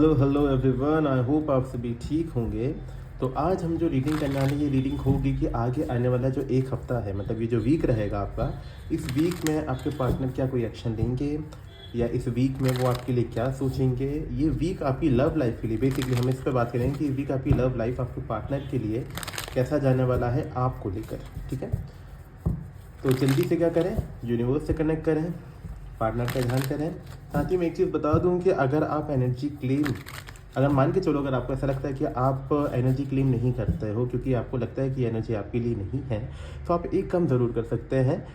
Hello everyone, I hope आप सभी ठीक होंगे। तो आज हम जो रीडिंग करने वाले ये रीडिंग होगी कि आगे आने वाला जो एक हफ़्ता है, मतलब ये जो वीक रहेगा आपका, इस वीक में आपके पार्टनर क्या कोई एक्शन लेंगे या इस वीक में वो आपके लिए क्या सोचेंगे। ये वीक आपकी लव लाइफ के लिए, बेसिकली हम इस पर बात करेंगे कि ये वीक आपकी लव लाइफ आपके पार्टनर के लिए कैसा जाने वाला है आपको लेकर। ठीक है, तो जल्दी से क्या करें, यूनिवर्स से कनेक्ट करें, पार्टनर का ध्यान करें। साथ ही मैं एक चीज़ बता दूं कि अगर आप एनर्जी क्लेम, अगर मान के चलो, अगर आपको ऐसा लगता है कि आप एनर्जी क्लेम नहीं करते हो क्योंकि आपको लगता है कि एनर्जी आपके लिए नहीं है, तो आप एक काम ज़रूर कर सकते हैं।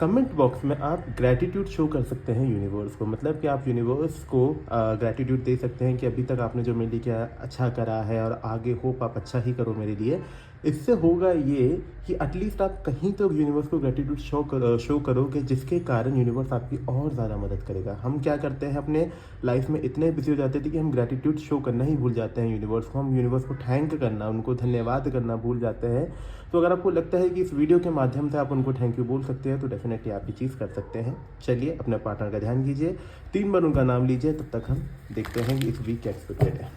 कमेंट बॉक्स में आप ग्रैटिट्यूड शो कर सकते हैं यूनिवर्स को, मतलब कि आप यूनिवर्स को ग्रैटिट्यूड दे सकते हैं कि अभी तक आपने जो मेरे लिए क्या अच्छा करा है और आगे होप आप अच्छा ही करो मेरे लिए। इससे होगा ये कि एटलीस्ट आप कहीं तो यूनिवर्स को ग्रैटिट्यूड शो करोगे, जिसके कारण यूनिवर्स आपकी और ज़्यादा मदद करेगा। हम क्या करते हैं, अपने लाइफ में इतने बिजी हो जाते थे कि हम ग्रैटिट्यूड शो करना ही भूल जाते हैं यूनिवर्स को। हम यूनिवर्स को थैंक करना, उनको धन्यवाद करना भूल जाते हैं। तो अगर आपको लगता है कि इस वीडियो के माध्यम से आप उनको थैंक यू बोल सकते हैं, तो डेफिनेटली आप ये चीज़ कर सकते हैं। चलिए, अपने पार्टनर का ध्यान कीजिए, 3 बार उनका नाम लीजिए, तब तक हम देखते हैं कि इस वीक क्या एक्सपेक्टेड है।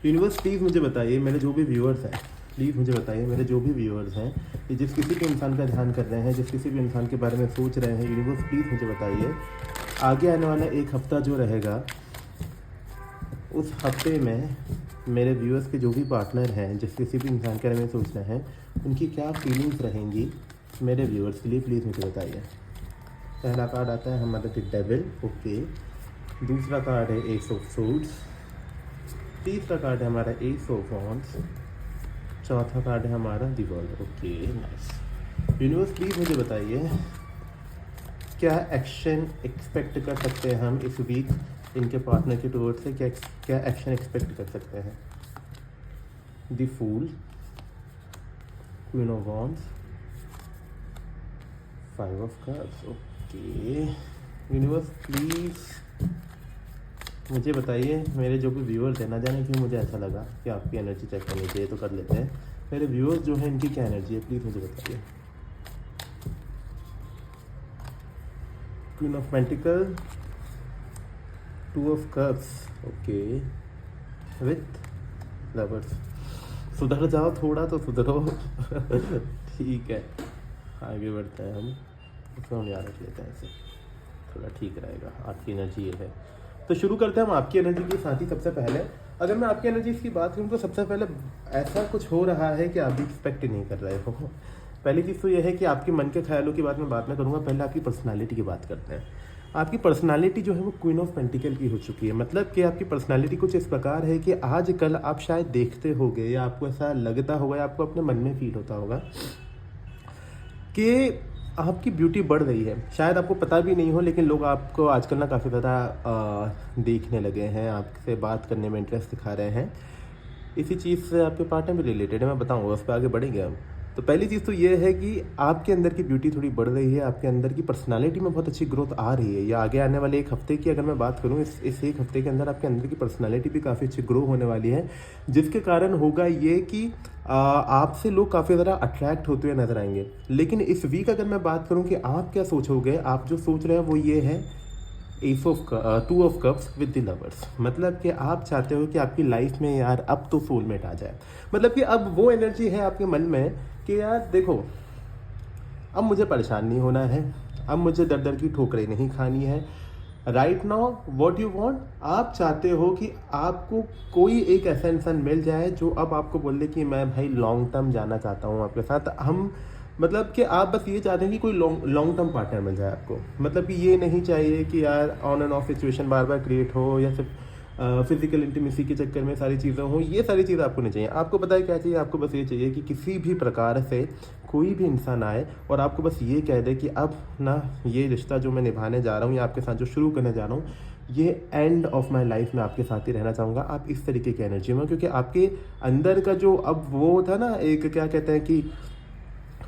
यूनिवर्स प्लीज़ मुझे बताइए, मेरे जो भी व्यूअर्स हैं, प्लीज़ मुझे बताइए, मेरे जो भी व्यूअर्स हैं, ये जिस किसी भी इंसान का ध्यान कर रहे हैं, जिस किसी भी इंसान के बारे में सोच रहे हैं, यूनिवर्स प्लीज़ मुझे बताइए आगे आने वाला एक हफ़्ता जो रहेगा, उस हफ्ते में मेरे व्यूअर्स के जो भी पार्टनर हैं, जिस किसी भी इंसान के बारे में सोच रहे हैं, उनकी क्या फीलिंग्स रहेंगी मेरे व्यूअर्स के लिए, प्लीज़ मुझे बताइए। पहला कार्ड आता है हमारा द डेविल, ओके। दूसरा कार्ड है एस ऑफ सोर्ड्स। तीसरा कार्ड है हमारा एस ऑफ वॉन्ड्स। चौथा कार्ड है हमारा the world, okay, nice. Universe please मुझे बताइए क्या एक्शन एक्सपेक्ट कर सकते हैं हम इस वीक इनके पार्टनर के टुवर्ड से, क्या एक्शन एक्सपेक्ट कर सकते हैं। The fool, queen of wands, 5 of cups, okay. Universe please मुझे बताइए, मेरे जो भी व्यूअर्स हैं, ना जाने क्यों मुझे ऐसा लगा कि आपकी एनर्जी चेक करनी चाहिए, तो कर लेते हैं। मेरे व्यूअर्स जो हैं, इनकी क्या एनर्जी है, प्लीज़ मुझे बताइए। Queen of pentacle, 2 of cups, okay, with lovers. सुधर जाओ थोड़ा तो सुधरो ठीक है, आगे बढ़ते हैं हम। फोन याद रख लेते हैं, ऐसे थोड़ा ठीक रहेगा। आपकी एनर्जी ये है, तो शुरू करते हैं हम आपकी एनर्जी के साथ ही। सबसे पहले अगर मैं आपकी एनर्जी की बात करूँ, तो सबसे पहले ऐसा कुछ हो रहा है कि आप भी एक्सपेक्ट नहीं कर रहे हो। पहली चीज़ तो यह है कि आपके मन के ख्यालों की बात मैं बाद में करूँगा, पहले आपकी पर्सनालिटी की बात करते हैं। आपकी पर्सनालिटी जो है वो क्वीन ऑफ पेंटिकल की हो चुकी है, मतलब कि आपकी पर्सनालिटी कुछ इस प्रकार है कि आजकल आप शायद देखते होंगे या आपको ऐसा लगता होगा या आपको अपने मन में फील होता होगा कि आपकी ब्यूटी बढ़ रही है। शायद आपको पता भी नहीं हो, लेकिन लोग आपको आजकल ना काफ़ी ज़्यादा देखने लगे हैं, आपसे बात करने में इंटरेस्ट दिखा रहे हैं। इसी चीज़ से आपके पार्टनर भी रिलेटेड है, मैं बताऊंगा, उस पर आगे बढ़ेंगे हम। तो पहली चीज़ तो ये है कि आपके अंदर की ब्यूटी थोड़ी बढ़ रही है, आपके अंदर की पर्सनालिटी में बहुत अच्छी ग्रोथ आ रही है। या आगे आने वाले एक हफ्ते की अगर मैं बात करूँ, इस एक हफ्ते के अंदर आपके अंदर की पर्सनालिटी भी काफ़ी अच्छी ग्रो होने वाली है, जिसके कारण होगा ये कि आपसे लोग काफ़ी ज़्यादा अट्रैक्ट होते हुए नजर आएंगे। लेकिन इस वीक अगर मैं बात करूँ कि आप क्या सोचोगे, आप जो सोच रहे हैं वो ये है S of 2 of cups with the lovers. मतलब कि आप चाहते हो कि आपकी लाइफ में यार अब तो सोलमेट आ जाए, मतलब कि अब वो एनर्जी है आपके मन में कि यार देखो, अब मुझे परेशान नहीं होना है, अब मुझे दर दर की ठोकरें नहीं खानी है। Right now what you want, आप चाहते हो कि आपको कोई एक ऐसा इंसान मिल जाए जो अब आपको बोल दे कि मैं भाई लॉन्ग टर्म जाना चाहता हूँ आपके साथ। हम मतलब कि आप बस ये चाहते हैं कि कोई लॉन्ग टर्म पार्टनर मिल जाए आपको। मतलब कि ये नहीं चाहिए कि यार on end of situation bar bar create हो, या सिर्फ फिजिकल इंटीमेसी के चक्कर में सारी चीज़ें हो। ये सारी चीज़ें आपको नहीं चाहिए। आपको पता है क्या चाहिए, आपको बस ये चाहिए कि किसी भी प्रकार से कोई भी इंसान आए और आपको बस ये कह दे कि अब ना ये रिश्ता जो मैं निभाने जा रहा हूँ या आपके साथ जो शुरू करने जा रहा हूँ, ये एंड ऑफ माई लाइफ में आपके साथ ही रहना चाहूँगा। आप इस तरीके की एनर्जी में, क्योंकि आपके अंदर का जो अब वो था ना, एक क्या कहते हैं कि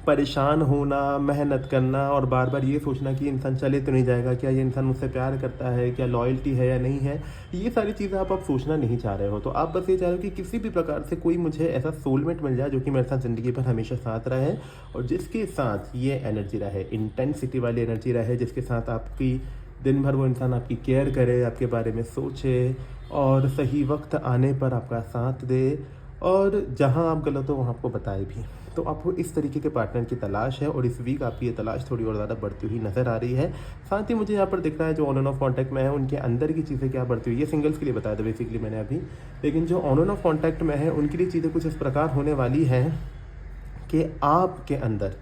परेशान होना, मेहनत करना और बार बार ये सोचना कि इंसान चले तो नहीं जाएगा, क्या ये इंसान मुझसे प्यार करता है, क्या लॉयल्टी है या नहीं है, ये सारी चीज़ें आप सोचना नहीं चाह रहे हो। तो आप बस ये चाह रहे हो कि किसी भी प्रकार से कोई मुझे ऐसा सोलमेट मिल जाए जो कि मेरे साथ ज़िंदगी भर हमेशा साथ रहे और जिसके साथ ये एनर्जी रहे, इंटेंसिटी वाली एनर्जी रहे, जिसके साथ आपकी दिन भर वो इंसान आपकी केयर करे, आपके बारे में सोचे और सही वक्त आने पर आपका साथ दे, और जहाँ आप गलत हो वहाँ आपको बताए भी। तो आपको इस तरीके के पार्टनर की तलाश है और इस वीक आपकी ये तलाश थोड़ी और ज़्यादा बढ़ती हुई नज़र आ रही है। साथ ही मुझे यहाँ पर दिख रहा है जो ऑन एंड ऑफ कॉन्टैक्ट में है उनके अंदर की चीज़ें क्या बढ़ती हुई, ये सिंगल्स के लिए बताया था बेसिकली मैंने अभी, लेकिन जो ऑन एंड ऑफ कॉन्टैक्ट में है उनके लिए चीज़ें कुछ इस प्रकार होने वाली हैं कि आपके अंदर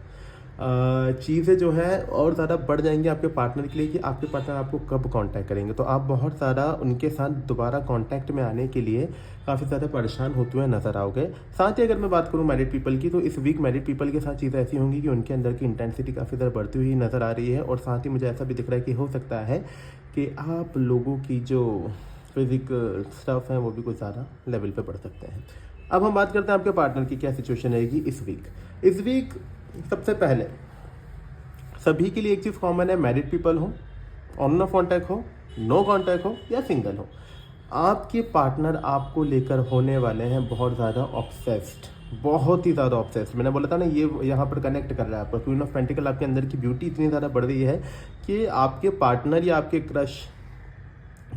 चीज़ें जो है और ज़्यादा बढ़ जाएंगी आपके पार्टनर के लिए कि आपके पार्टनर आपको कब कांटेक्ट करेंगे। तो आप बहुत ज़्यादा उनके साथ दोबारा कांटेक्ट में आने के लिए काफ़ी ज़्यादा परेशान होते हुए नज़र आओगे। साथ ही अगर मैं बात करूं मैरिड पीपल की, तो इस वीक मैरिड पीपल के साथ चीज़ें ऐसी होंगी कि उनके अंदर की इंटेंसिटी काफ़ी ज़्यादा बढ़ती हुई नज़र आ रही है। और साथ ही मुझे ऐसा भी दिख रहा है कि हो सकता है कि आप लोगों की जो फिजिकल स्टफ है वो भी कुछ ज़्यादा लेवल पे बढ़ सकते हैं। अब हम बात करते हैं आपके पार्टनर की क्या सिचुएशन रहेगी इस वीक। इस वीक सबसे पहले सभी के लिए एक चीज़ कॉमन है, मैरिड पीपल हो, ऑन ऑफ कॉन्टैक्ट हो, नो कॉन्टैक्ट हो या सिंगल हो, आपके पार्टनर आपको लेकर होने वाले हैं बहुत ज़्यादा ऑब्सेस्ड, बहुत ही ज़्यादा ऑब्सेस्ड। मैंने बोला था ना ये यहाँ पर कनेक्ट कर रहा है आपका क्वीन ऑफ पेंटिकल, आपके अंदर की ब्यूटी इतनी ज़्यादा बढ़ रही है कि आपके पार्टनर या आपके क्रश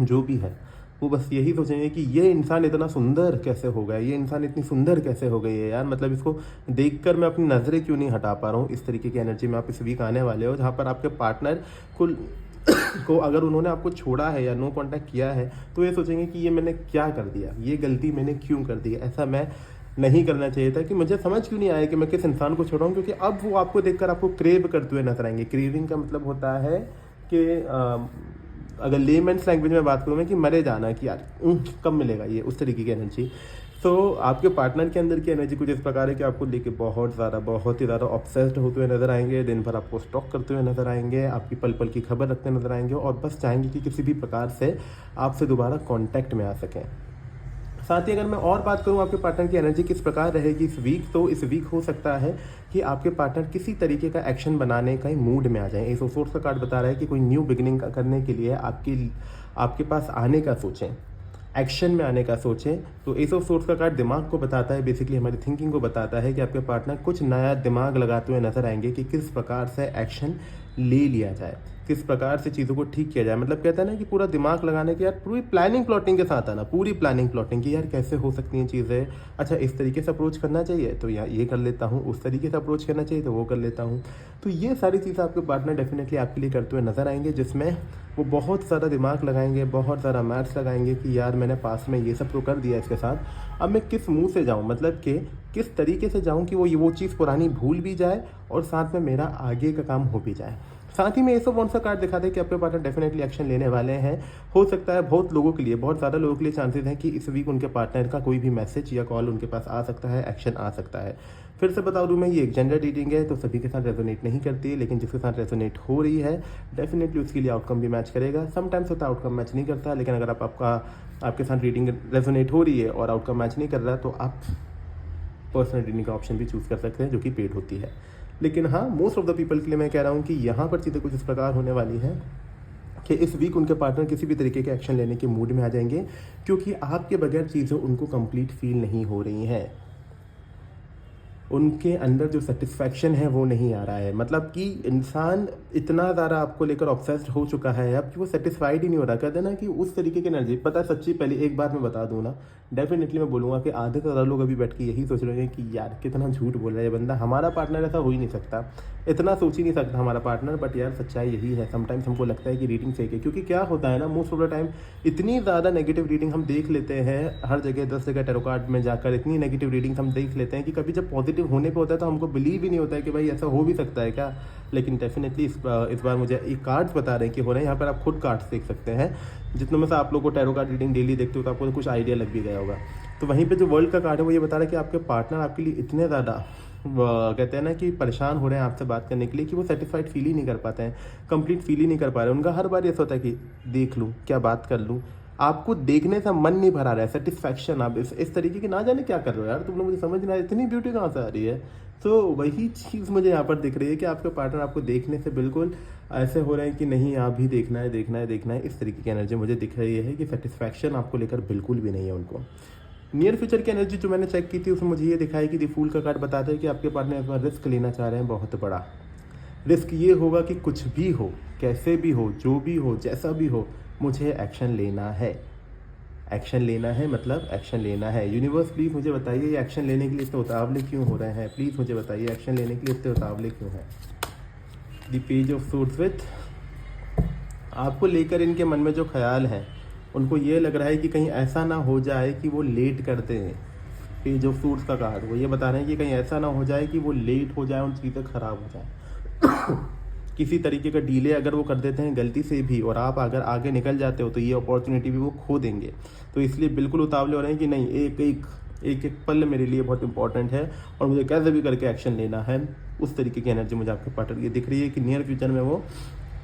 जो भी है वो बस यही सोचेंगे कि ये इंसान इतना सुंदर कैसे हो गया, ये इंसान इतनी सुंदर कैसे हो गई है यार, मतलब इसको देखकर मैं अपनी नज़रें क्यों नहीं हटा पा रहा हूँ। इस तरीके की एनर्जी में आप इस वीक आने वाले हो, जहाँ पर आपके पार्टनर को अगर उन्होंने आपको छोड़ा है या नो कांटेक्ट किया है तो ये सोचेंगे कि ये मैंने क्या कर दिया, ये गलती मैंने क्यों कर दी, ऐसा मैं नहीं करना चाहिए था, कि मुझे समझ क्यों नहीं आया कि मैं किस इंसान को छोड़ा हूँ। क्योंकि अब वो आपको देखकर आपको क्रेव करते हुए नजर आएंगे। क्रेविंग का मतलब होता है कि अगर लेमेंस लैंग्वेज में बात करूँ मैं कि मरे जाना, कि यार कब मिलेगा ये, उस तरीके की एनर्जी। तो आपके पार्टनर के अंदर की एनर्जी कुछ इस प्रकार है कि आपको लेके बहुत ही ज़्यादा ऑब्सेस्ड होते हुए नजर आएंगे, दिन भर आपको स्टॉक करते हुए नजर आएंगे, आपकी पल पल की खबर रखते नजर आएंगे और बस चाहेंगे कि किसी भी प्रकार से आपसे दोबारा कांटेक्ट में आ सकें। साथ ही अगर मैं और बात करूं आपके पार्टनर की एनर्जी किस प्रकार रहेगी इस वीक, तो इस वीक हो सकता है कि आपके पार्टनर किसी तरीके का एक्शन बनाने का ही मूड में आ जाए। एस ऑफ सोर्स का कार्ड बता रहा है कि कोई न्यू बिगिनिंग करने के लिए आपके पास आने का सोचें, एक्शन में आने का सोचें। तो एस ऑफ सोर्स का कार्ड दिमाग को बताता है, बेसिकली हमारी थिंकिंग को बताता है कि आपके पार्टनर कुछ नया दिमाग लगाते हुए नजर आएंगे कि किस प्रकार से एक्शन ले लिया जाए, किस प्रकार से चीज़ों को ठीक किया जाए। मतलब कहता है ना कि पूरा दिमाग लगाने की, यार पूरी प्लानिंग प्लॉटिंग के साथ आना, पूरी प्लानिंग प्लॉटिंग की यार कैसे हो सकती हैं चीज़ें, अच्छा इस तरीके से अप्रोच करना चाहिए तो यार ये कर लेता हूँ, उस तरीके से अप्रोच करना चाहिए तो वो कर लेता हूँ। तो ये सारी चीज़ें आपके पार्टनर डेफिनेटली आपके लिए करते हुए नजर आएंगे, जिसमें वो बहुत ज़्यादा दिमाग लगाएंगे, बहुत ज़्यादा मैथ्स लगाएंगे कि यार मैंने पास में ये सब तो कर दिया इसके साथ, अब मैं किस मुंह से जाऊँ, मतलब कि किस तरीके से जाऊँ कि वो चीज़ पुरानी भूल भी जाए और साथ में मेरा आगे का काम हो भी जाए। साथ ही में ये सब कौन सा कार्ड दिखाते हैं कि आपके पार्टनर डेफिनेटली एक्शन लेने वाले हैं। हो सकता है बहुत लोगों के लिए, बहुत ज़्यादा लोगों के लिए चांसेस हैं कि इस वीक उनके पार्टनर का कोई भी मैसेज या कॉल उनके पास आ सकता है, एक्शन आ सकता है। फिर से बता दूं मैं, ये एक जेंडर रीडिंग है तो सभी के साथ रेजोनेट नहीं करती, लेकिन जिसके साथ रेजोनेट हो रही है डेफिनेटली उसके लिए आउटकम भी मैच करेगा। समटाइम्स होता है आउटकम मैच नहीं करता, लेकिन अगर आपके साथ रीडिंग रेजोनेट हो रही है और आउटकम मैच नहीं कर रहा है तो आप पर्सनल रीडिंग का ऑप्शन भी चूज़ कर सकते हैं जो कि पेड होती है। लेकिन हाँ, मोस्ट ऑफ द पीपल के लिए मैं कह रहा हूँ कि यहाँ पर चीज़ें कुछ इस प्रकार होने वाली हैं कि इस वीक उनके पार्टनर किसी भी तरीके के एक्शन लेने के मूड में आ जाएंगे, क्योंकि आपके बगैर चीज़ें उनको कंप्लीट फील नहीं हो रही हैं। उनके अंदर जो सेटिस्फैक्शन है वो नहीं आ रहा है, मतलब कि इंसान इतना ज़्यादा आपको लेकर ऑब्सेस्ड हो चुका है अब कि वो सेटिस्फाइड ही नहीं हो रहा। कहते हैं ना कि उस तरीके की एनर्जी, पता है सच्ची पहले एक बात मैं बता दूँ ना, डेफिनेटली मैं बोलूँगा कि आधे से ज़्यादा लोग अभी बैठ के यही सोच रहे हैं कि यार कितना झूठ बोल रहा है ये बंदा, हमारा पार्टनर ऐसा हो ही नहीं सकता, इतना सोच ही नहीं सकता हमारा पार्टनर। बट यार सच्चाई यही है, समटाइम्स हमको लगता है कि रीडिंग फेक है, क्योंकि क्या होता है ना, मोस्ट ऑफ द टाइम इतनी ज़्यादा नेगेटिव रीडिंग हम देख लेते हैं हर जगह, 10 जगह टैरो कार्ड में जाकर इतनी नेगेटिव रीडिंग हम देख लेते हैं कि कभी जब पॉजिटिव होने पे होता है तो हमको बिलीव ही नहीं होता है कि भाई ऐसा हो भी सकता है क्या। लेकिन डेफिनेटली इस बार मुझे एक कार्ड्स बता रहे हैं कि हो रहे हैं। यहाँ पर आप खुद कार्ड्स देख सकते हैं, जितनों में से आप लोग को टैरो कार्ड रीडिंग डेली देखते हो तो आपको कुछ आइडिया लग भी गया होगा। तो वहीं पे जो वर्ल्ड का कार्ड है वो ये बता रहा है कि आपके पार्टनर आपके लिए इतने ज़्यादा कहते हैं ना कि परेशान हो रहे हैं आपसे बात करने के लिए कि वो सेटिस्फाइड फील ही नहीं कर पाते हैं, कंप्लीट फील ही नहीं कर पा रहे हैं। उनका हर बार ऐसा होता है कि देख लूँ, क्या बात कर लूँ, आपको देखने से मन नहीं भरा रहा है, सेटिस्फैक्शन आप इस तरीके की ना जाने क्या कर रहे हो यार, तुम लोग मुझे समझ नहीं आ रहा, इतनी ब्यूटी कहाँ से आ रही है। तो वही चीज़ मुझे यहाँ पर दिख रही है कि आपके पार्टनर आपको देखने से बिल्कुल ऐसे हो रहे हैं कि नहीं आप भी देखना है देखना है देखना है, इस तरीके की एनर्जी मुझे दिख रही है कि सेटिस्फैक्शन आपको लेकर बिल्कुल भी नहीं है उनको। नियर फ्यूचर की एनर्जी जो मैंने चेक की थी उसमें मुझे ये दिखा है कि द फूल का कार्ड बताता है कि आपके पार्टनर इस बार रिस्क लेना चाह रहे हैं, बहुत बड़ा रिस्क ये होगा कि कुछ भी हो, कैसे भी हो, जो भी हो, जैसा भी हो, मुझे एक्शन लेना है। एक्शन लेना है मतलब एक्शन लेना है। यूनिवर्स प्लीज़ मुझे बताइए ये एक्शन लेने के लिए इतने उतावले क्यों हो रहे हैं? प्लीज़ मुझे बताइए एक्शन लेने के लिए इतने उतावले क्यों हैं? The page of suits with आपको लेकर इनके मन में जो ख्याल हैं, उनको ये लग रहा है कि कहीं ऐसा ना हो जाए कि वो लेट करते हैं। पेज ऑफ सूट्स का कार्ड वो ये बता रहे हैं कि कहीं ऐसा ना हो जाए कि वो लेट हो जाए, उन चीज़ें ख़राब हो जाए। किसी तरीके का डिले अगर वो कर देते हैं गलती से भी, और आप अगर आगे निकल जाते हो तो ये अपॉर्चुनिटी भी वो खो देंगे। तो इसलिए बिल्कुल उतावले हो रहे हैं कि नहीं, एक पल मेरे लिए बहुत इंपॉर्टेंट है और मुझे कैसे भी करके एक्शन लेना है। उस तरीके की एनर्जी मुझे आपके पार्टनर की दिख रही है कि नियर फ्यूचर में वो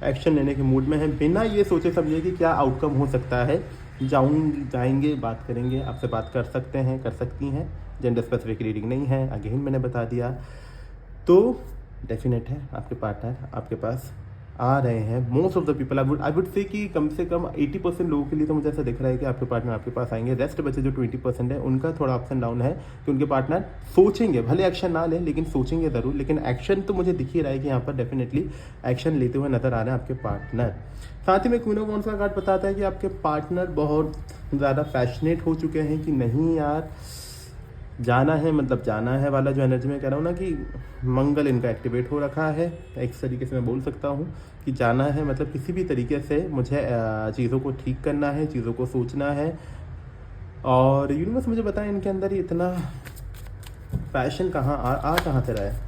एक्शन लेने के मूड में है, बिना ये सोचे समझे कि क्या आउटकम हो सकता है। जाएंगे, बात करेंगे, आपसे बात कर सकते हैं, कर सकती हैं। जेंडर स्पेसिफिक रीडिंग नहीं है, अगेन मैंने बता दिया। तो डेफिनेट है आपके पार्टनर आपके पास आ रहे हैं। Most of the people I would say कि कम से कम 80% लोगों के लिए तो मुझे ऐसा दिख रहा है कि आपके पार्टनर आपके पास आएंगे। रेस्ट बचे जो 20% है उनका थोड़ा अप्स एंड डाउन है कि उनके पार्टनर सोचेंगे, भले एक्शन ना लें लेकिन सोचेंगे ज़रूर। लेकिन एक्शन तो मुझे दिख ही रहा है कि यहाँ पर डेफिनेटली एक्शन लेते हुए नजर आ रहे हैं आपके पार्टनर। साथ ही में क्वीन ऑफ वांड्स का कार्ड बताता है कि आपके पार्टनर बहुत ज़्यादा पैशनेट हो चुके हैं कि नहीं यार जाना है, मतलब जाना है वाला जो एनर्जी में कह रहा हूँ ना कि मंगल इनका एक्टिवेट हो रखा है। एक तरीके से मैं बोल सकता हूँ कि जाना है मतलब किसी भी तरीके से मुझे चीज़ों को ठीक करना है, चीज़ों को सोचना है। और यूनिवर्स मुझे बताएं इनके अंदर ही इतना पैशन कहाँ कहाँ से रहा है।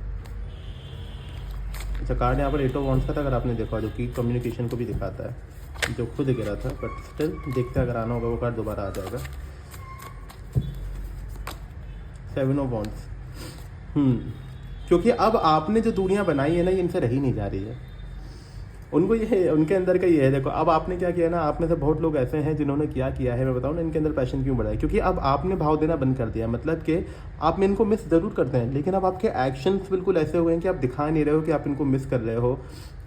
अच्छा, कार्ड यहाँ पर 8 ऑफ वांड्स का था अगर आपने देखा, जो कि कम्युनिकेशन को भी दिखाता है, जो खुद गिरा था, बट स्टिल देखते अगर आना होगा वो कार्ड दोबारा आ जाएगा। 7 ऑफ वांड्स, क्योंकि अब आपने जो दूरियां बनाई है ना ये इनसे रही नहीं जा रही है। उनको ये उनके अंदर का ये है, देखो अब आपने क्या किया ना, आप में से बहुत लोग ऐसे हैं जिन्होंने क्या किया है, मैं बताऊँ ना इनके अंदर पैशन क्यों बढ़ा है। क्योंकि अब आपने भाव देना बंद कर दिया, मतलब कि आप में इनको मिस ज़रूर करते हैं लेकिन अब आपके एक्शंस बिल्कुल ऐसे हुए हैं कि आप दिखा नहीं रहे हो कि आप इनको मिस कर रहे हो,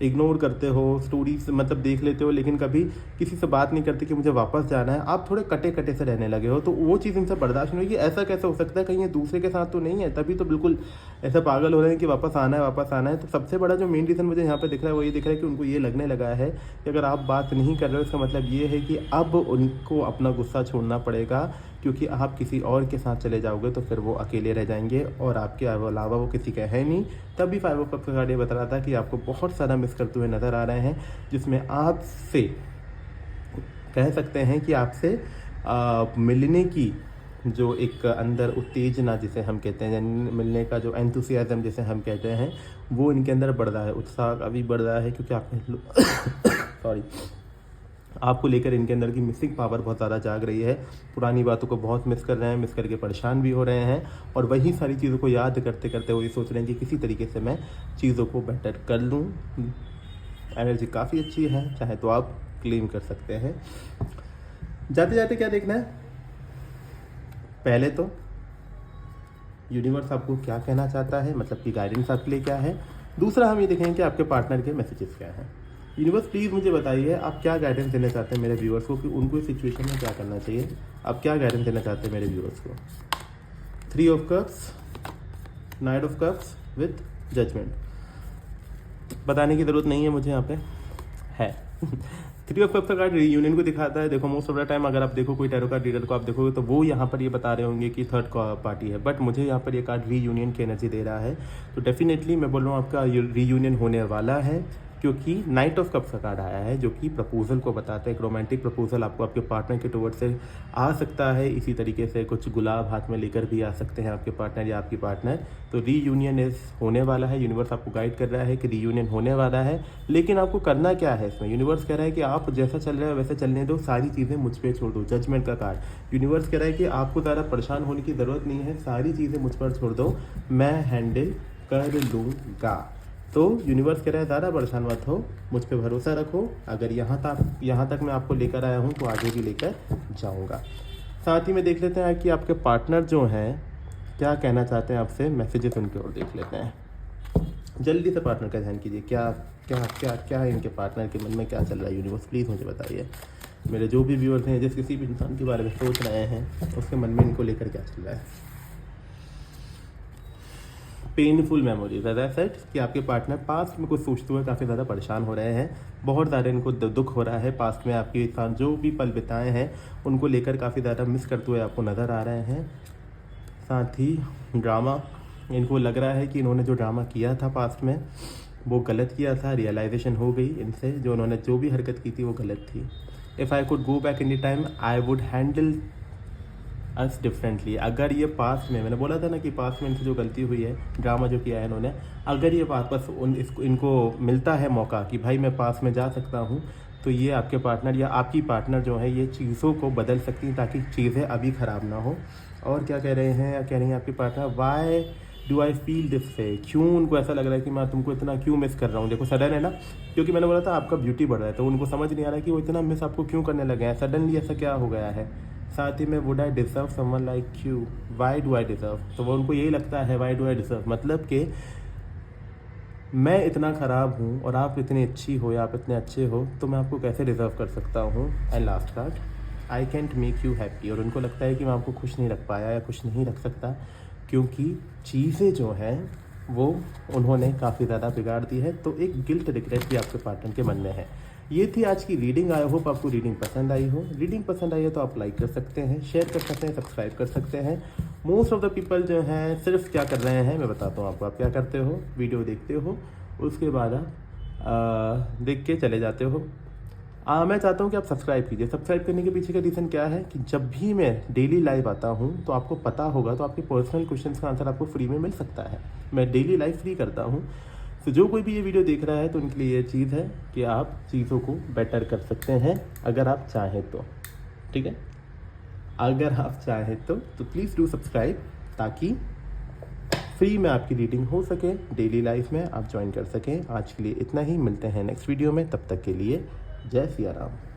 इग्नोर करते हो, स्टोरीज मतलब देख लेते हो लेकिन कभी किसी से बात नहीं करते कि मुझे वापस जाना है। आप थोड़े कटे कटे से रहने लगे हो, तो वो चीज़ इनसे बर्दाश्त नहीं होगी। ऐसा कैसे हो सकता है, कहीं ये दूसरे के साथ तो नहीं है, तभी तो बिल्कुल ऐसे पागल हो रहे हैं कि वापस आना है वापस आना है। तो सबसे बड़ा जो मेन रीज़न मुझे यहाँ पे दिख रहा है वो ये दिख रहा है कि उनको ये लगने लगा है कि अगर आप बात नहीं कर रहे हो इसका मतलब ये है कि अब उनको अपना गुस्सा छोड़ना पड़ेगा, क्योंकि आप किसी और के साथ चले जाओगे तो फिर वो अकेले रह जाएंगे और आपके अलावा वो किसी का है नहीं। तभी 5 ऑफ कप्स का कार्ड ये बता रहा था कि आपको बहुत सारा मिस करते हुए नज़र आ रहे हैं, जिसमें आपसे कह सकते हैं कि आपसे मिलने की जो एक अंदर उत्तेजना जिसे हम कहते हैं, मिलने का जो एंथुसियाज्म जिसे हम कहते हैं, वो इनके अंदर बढ़ रहा है, उत्साह अभी बढ़ रहा है। क्योंकि आपने सॉरी आपको लेकर इनके अंदर की मिसिंग पावर बहुत ज़्यादा जाग रही है। पुरानी बातों को बहुत मिस कर रहे हैं, मिस करके परेशान भी हो रहे हैं और वही सारी चीज़ों को याद करते करते वो ये सोच रहे हैं कि किसी तरीके से मैं चीज़ों को बेटर कर लूँ। एनर्जी काफ़ी अच्छी है, चाहे तो आप क्लेम कर सकते हैं। जाते जाते क्या देखना है, पहले तो यूनिवर्स आपको क्या कहना चाहता है, मतलब कि गाइडेंस आपके लिए क्या है। दूसरा हम ये देखेंगे कि आपके पार्टनर के मैसेजेस क्या हैं। यूनिवर्स प्लीज़ मुझे बताइए आप क्या गाइडेंस देना चाहते हैं मेरे व्यूअर्स को, कि उनको इस सिचुएशन में क्या करना चाहिए। आप क्या गाइडेंस देना चाहते हैं मेरे व्यूअर्स को। 3 of cups, 9 of cups with judgment. बताने की ज़रूरत नहीं है मुझे, यहाँ पे है 3 ऑफ कप्स का कार्ड रीयूनियन को दिखाता है। देखो मोस्ट ऑफ द टाइम अगर आप देखो कोई टैरो कार्ड रीडर को आप देखोगे तो वो यहाँ पर ये बता रहे होंगे कि थर्ड पार्टी है, बट मुझे यहाँ पर ये कार्ड रीयूनियन की एनर्जी दे रहा है। तो डेफिनेटली मैं बोल रहा हूँ आपका रीयूनियन होने वाला है, क्योंकि नाइट ऑफ कप्स का कार्ड आया है जो कि प्रपोजल को बताता है। एक रोमांटिक प्रपोजल आपको आपके पार्टनर के टुवर्ड से आ सकता है। इसी तरीके से कुछ गुलाब हाथ में लेकर भी आ सकते हैं आपके पार्टनर या आपकी पार्टनर। तो रीयूनियन होने वाला है। यूनिवर्स आपको गाइड कर रहा है कि रीयूनियन होने वाला है, लेकिन आपको करना क्या है इसमें। यूनिवर्स कह रहा है कि आप जैसा चल रहे हो वैसे चलने दो, सारी चीज़ें मुझ पर छोड़ दो। जजमेंट का कार्ड यूनिवर्स कह रहा है कि आपको ज़्यादा परेशान होने की ज़रूरत नहीं है, सारी चीज़ें मुझ पर छोड़ दो, मैं हैंडल कर लूँगा। तो यूनिवर्स कह रहा है ज़्यादा परेशान मत हो, मुझ पे भरोसा रखो। अगर यहाँ तक मैं आपको लेकर आया हूँ तो आगे भी लेकर जाऊँगा। साथ ही में देख लेते हैं कि आपके पार्टनर जो हैं क्या कहना चाहते हैं आपसे, मैसेजेस उनकी ओर देख लेते हैं। जल्दी से पार्टनर का ध्यान कीजिए, क्या क्या क्या क्या है इनके पार्टनर के मन में क्या चल रहा है। यूनिवर्स प्लीज़ मुझे बताइए। मेरे जो भी व्यूअर्स हैं जिस किसी भी इंसान के बारे में सोच रहे हैं उसके मन में इनको लेकर क्या चल रहा है। Painful memories as I said कि आपके पार्टनर पास्ट में कुछ सोचते हुए काफ़ी ज़्यादा परेशान हो रहे हैं, बहुत ज़्यादा इनको दुख हो रहा है, पास्ट में आपके साथ जो भी पल बिताए हैं उनको लेकर काफ़ी ज़्यादा मिस करते हुए आपको नज़र आ रहे हैं। साथ ही ड्रामा, इनको लग रहा है कि इन्होंने जो ड्रामा किया था पास्ट में वो गलत किया था, रियलाइजेशन हो गई इनसे, जो उन्होंने जो भी हरकत की थी वो गलत थी। If I could go back in the time I would handle us differently. अगर ये पास में, मैंने बोला था ना कि पास में इनसे जो गलती हुई है, ड्रामा जो किया है इन्होंने, अगर ये वापस इनको मिलता है मौका कि भाई मैं पास में जा सकता हूँ, तो ये आपके पार्टनर या आपकी पार्टनर जो है ये चीज़ों को बदल सकती हैं ताकि चीज़ें अभी ख़राब ना हो। और क्या कह रहे हैं, कह रही हैं आपकी partner, why do I feel this way, क्यों उनको ऐसा लग रहा है कि मैं तुमको इतना क्यों मिस कर रहा हूँ। देखो सडन है ना, क्योंकि मैंने बोला था आपका ब्यूटी बढ़ रहा है, तो उनको समझ नहीं आ रहा है कि वो इतना मिस आपको क्यों करने लगे हैं, सडनली ऐसा क्या हो गया है। साथ ही में would I deserve someone like you, why do I deserve, तो वो उनको यही लगता है वाई डू आई डिज़र्व, मतलब कि मैं इतना ख़राब हूँ और आप इतनी अच्छी हो या आप इतने अच्छे हो, तो मैं आपको कैसे डिज़र्व कर सकता हूँ। And last card, I can't make you happy, और उनको लगता है कि मैं आपको खुश नहीं रख पाया या खुश नहीं रख सकता, क्योंकि चीज़ें जो हैं वो उन्होंने काफ़ी ज़्यादा बिगाड़ दी है। तो एक गिल्ट रिग्रेट भी आपके पार्टनर के मन में है। ये थी आज की रीडिंग। आई होप आपको रीडिंग पसंद आई हो। रीडिंग पसंद आई है तो आप लाइक कर सकते हैं, शेयर कर सकते हैं, सब्सक्राइब कर सकते हैं। मोस्ट ऑफ द पीपल जो हैं सिर्फ क्या कर रहे हैं, मैं बताता हूँ आपको। आप क्या करते हो, वीडियो देखते हो, उसके बाद आप देख के चले जाते हो। मैं चाहता हूँ कि आप सब्सक्राइब कीजिए। सब्सक्राइब करने के पीछे का रीज़न क्या है कि जब भी मैं डेली लाइव आता हूँ तो आपको पता होगा, तो आपके पर्सनल क्वेश्चंस का आंसर आपको फ्री में मिल सकता है। मैं डेली लाइव फ्री करता हूँ। तो जो कोई भी ये वीडियो देख रहा है तो उनके लिए ये चीज़ है कि आप चीज़ों को बेटर कर सकते हैं अगर आप चाहें तो। ठीक है, अगर आप चाहें तो प्लीज़ डू सब्सक्राइब, ताकि फ्री में आपकी रीडिंग हो सके, डेली लाइफ में आप ज्वाइन कर सकें। आज के लिए इतना ही, मिलते हैं नेक्स्ट वीडियो में, तब तक के लिए जय सिया राम।